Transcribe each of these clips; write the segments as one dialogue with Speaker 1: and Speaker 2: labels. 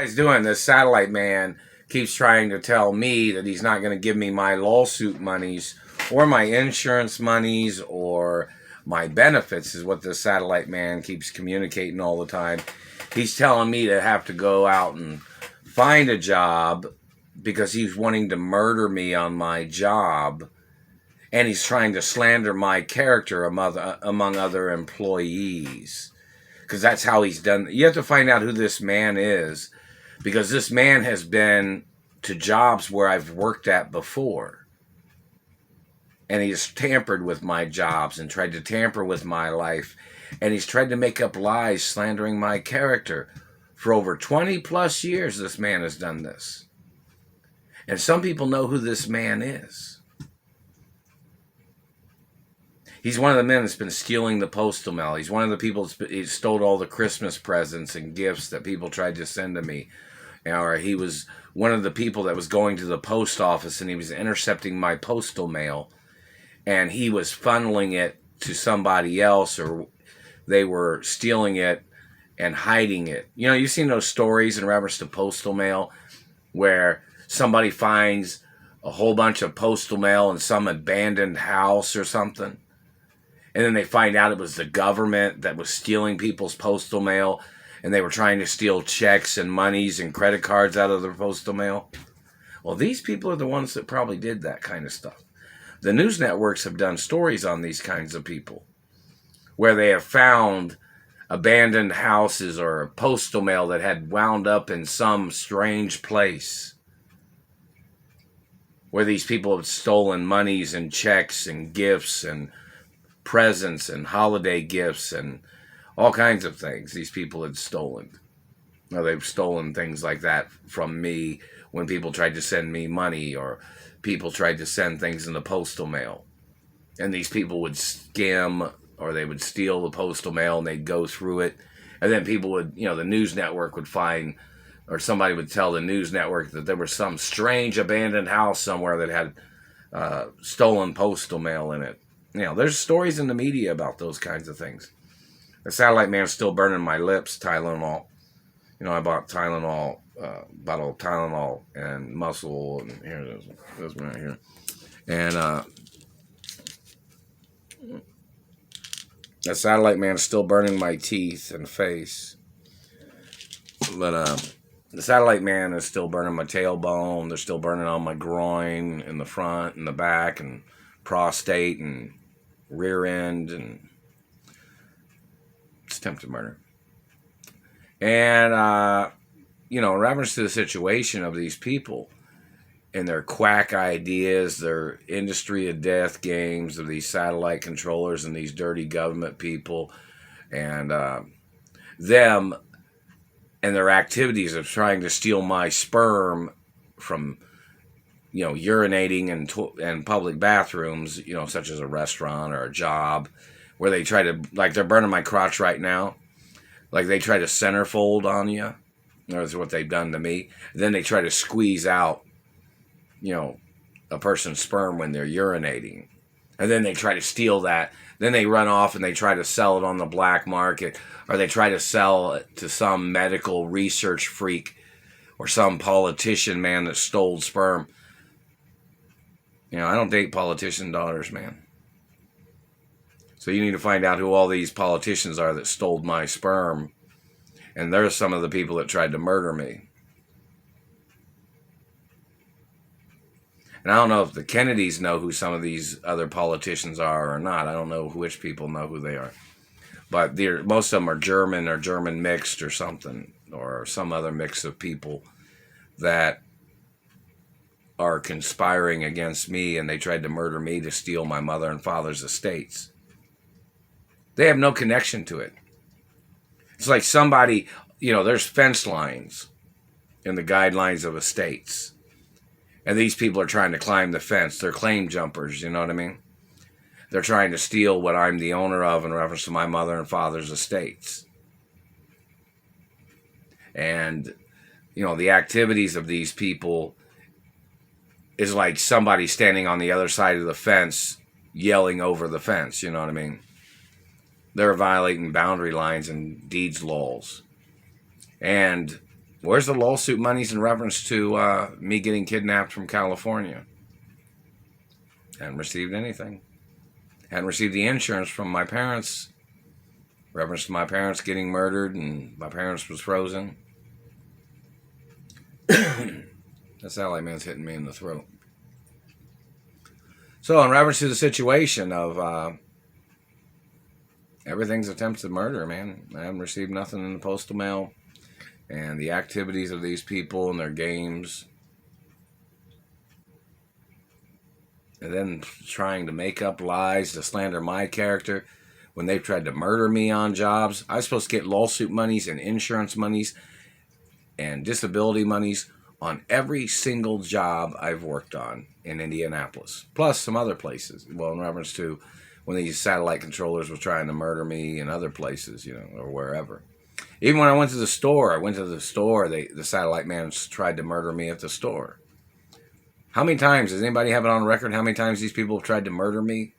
Speaker 1: Guys doing? This satellite man keeps trying to tell me that he's not going to give me my lawsuit monies or my insurance monies or my benefits, is what this satellite man keeps communicating all the time. He's telling me to have to go out and find a job because he's wanting to murder me on my job, and he's trying to slander my character among other employees, because that's how he's done. You have to find out who this man is, because this man has been to jobs where I've worked at before, and he's tampered with my jobs and tried to tamper with my life, and he's tried to make up lies slandering my character. For over 20 plus years this man has done this, and some people know who this man is. He's one of the men that's been stealing the postal mail. He's one of the people he stole all the Christmas presents and gifts that people tried to send to me. Or he was one of the people that was going to the post office and he was intercepting my postal mail, and he was funneling it to somebody else, or they were stealing it and hiding it. You know, you've seen those stories in reference to postal mail where somebody finds a whole bunch of postal mail in some abandoned house or something, and then they find out it was the government that was stealing people's postal mail, and they were trying to steal checks and monies and credit cards out of their postal mail. Well, these people are the ones that probably did that kind of stuff. The news networks have done stories on these kinds of people, where they have found abandoned houses or postal mail that had wound up in some strange place, where these people have stolen monies and checks and gifts and presents and holiday gifts and all kinds of things these people had stolen. Now, they've stolen things like that from me when people tried to send me money, or people tried to send things in the postal mail. And these people would skim, or they would steal the postal mail and they'd go through it. And then people would, the news network would find, or somebody would tell the news network that there was some strange abandoned house somewhere that had stolen postal mail in it. There's stories in the media about those kinds of things. The satellite man's still burning my lips, Tylenol. I bought Tylenol, bottle of Tylenol and muscle, and here it is, this one right here. And the satellite man's still burning my teeth and face. But the satellite man is still burning my tailbone. They're still burning on my groin, in the front and the back, and prostate and rear end, and it's attempted murder. And in reference to the situation of these people and their quack ideas, their industry of death games of these satellite controllers and these dirty government people, and them and their activities of trying to steal my sperm from urinating in public bathrooms, such as a restaurant or a job, where they try to, like, they're burning my crotch right now. Like, they try to centerfold on you. That's what they've done to me. Then they try to squeeze out, a person's sperm when they're urinating. And then they try to steal that. Then they run off and they try to sell it on the black market, or they try to sell it to some medical research freak or some politician man that stole sperm. I don't date politician daughters, man. So you need to find out who all these politicians are that stole my sperm. And they're some of the people that tried to murder me. And I don't know if the Kennedys know who some of these other politicians are or not. I don't know which people know who they are. But most of them are German, or German mixed or something, or some other mix of people that are conspiring against me, and they tried to murder me to steal my mother and father's estates. They have no connection to it. It's like somebody, there's fence lines in the guidelines of estates, and these people are trying to climb the fence. They're claim jumpers, you know what I mean? They're trying to steal what I'm the owner of in reference to my mother and father's estates. And, the activities of these people is like somebody standing on the other side of the fence yelling over the fence, you know what I mean? They're violating boundary lines and deeds laws. And Where's the lawsuit monies in reference to me getting kidnapped from California? Hadn't received anything. Hadn't received the insurance from my parents. Reference to my parents getting murdered and my parents was frozen. That satellite man's hitting me in the throat. So in reference to the situation of everything's attempted murder, man. I haven't received nothing in the postal mail. And the activities of these people and their games. And then trying to make up lies to slander my character when they've tried to murder me on jobs. I was supposed to get lawsuit monies and insurance monies and disability monies on every single job I've worked on in Indianapolis. Plus some other places. Well, in reference to when these satellite controllers were trying to murder me in other places, or wherever. Even when I went to the store, the satellite man tried to murder me at the store. How many times, does anybody have it on record how many times these people have tried to murder me?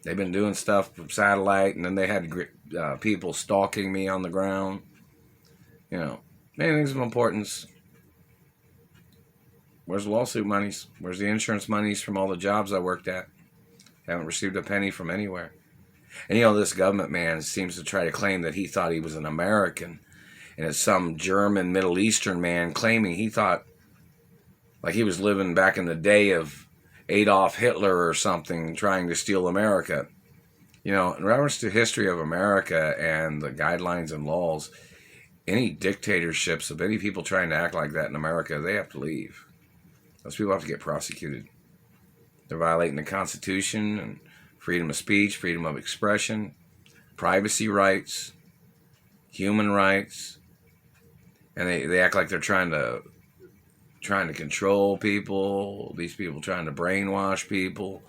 Speaker 1: They've been doing stuff from satellite, and then they had people stalking me on the ground. Many things of importance. Where's the lawsuit monies? Where's the insurance monies from all the jobs I worked at? Haven't received a penny from anywhere. And this government man seems to try to claim that he thought he was an American. And it's some German, Middle Eastern man claiming he thought like he was living back in the day of Adolf Hitler or something, trying to steal America. In reference to history of America and the guidelines and laws, any dictatorships of any people trying to act like that in America, they have to leave. Those people have to get prosecuted. They're violating the Constitution and freedom of speech, freedom of expression, privacy rights, human rights, and they act like they're trying to control people. These people trying to brainwash people.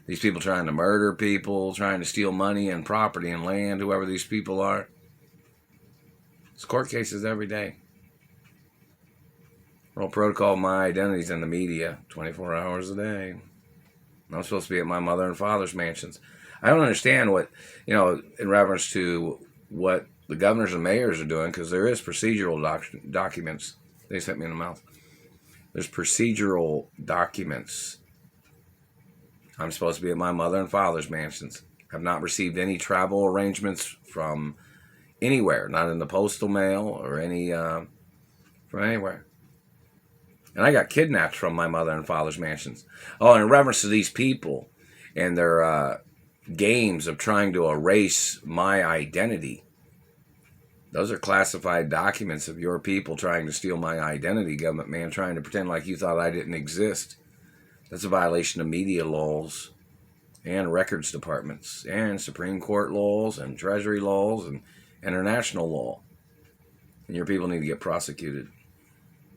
Speaker 1: These people trying to murder people, trying to steal money and property and land, whoever these people are. It's court cases every day. World Protocol, my identity's in the media 24 hours a day. I'm supposed to be at my mother and father's mansions. I don't understand what, in reference to what the governors and mayors are doing, because there is procedural documents. They sent me in the mouth. There's procedural documents. I'm supposed to be at my mother and father's mansions. I've not received any travel arrangements from anywhere, not in the postal mail or from anywhere. And I got kidnapped from my mother and father's mansions. Oh, and in reference to these people and their games of trying to erase my identity, those are classified documents of your people trying to steal my identity, government man, trying to pretend like you thought I didn't exist. That's a violation of media laws and records departments and Supreme Court laws and Treasury laws and international law. And your people need to get prosecuted.